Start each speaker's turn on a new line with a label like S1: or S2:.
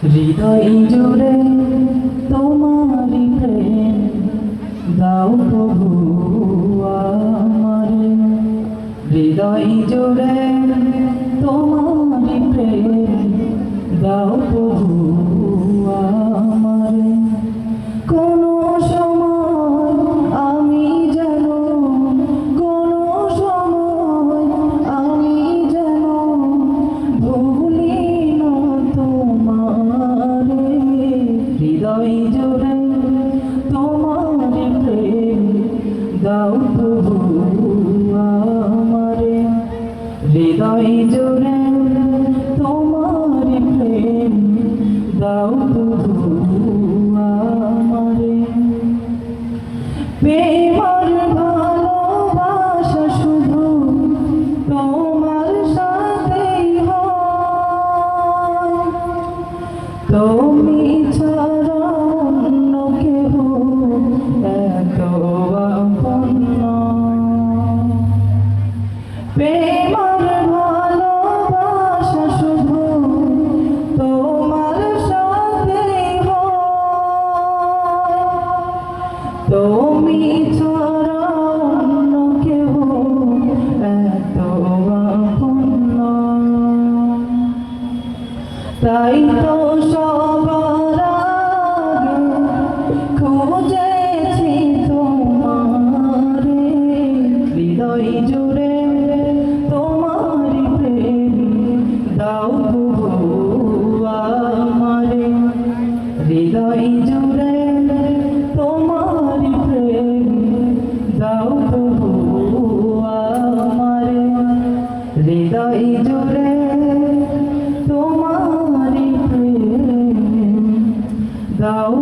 S1: হৃদয় জুড়ে তোমারি প্রেম দাও প্রভু আমারে। হৃদয় জুড়ে তোমারি প্রেম দাও প্রভু আমারে। কোনো সময় আমি যেন কোনো সময় আমি যেন ভুলি না তোমারে। হৃদয় জুড়ে তোমারি প্রেম দাও প্রভু আমারে। হৃদয় জুড়ে তোমারি প্রেম দাও প্রভু আমারে। প্রেমার ভালোবাসা শুধু তোমার সাথেই হয়, তুমি ছাড়া অন্য কেহ এত আপন নয়। প্রেমার ভালোবাসা শুধু তোমার সাথেই হয়, তুমি ছাড়া অন্য কেহ এত আপন নয়। তাই তো সবার আগে খুঁজেছি তোমারে। হৃদয় জুড়ে তোমারি প্রেম দাও প্রভু আমারে। হৃদয় জুড়ে তোমারি প্রেম দাও প্রভু আমারে। হৃদয় জুড়ে তোমারি প্রেম দাও।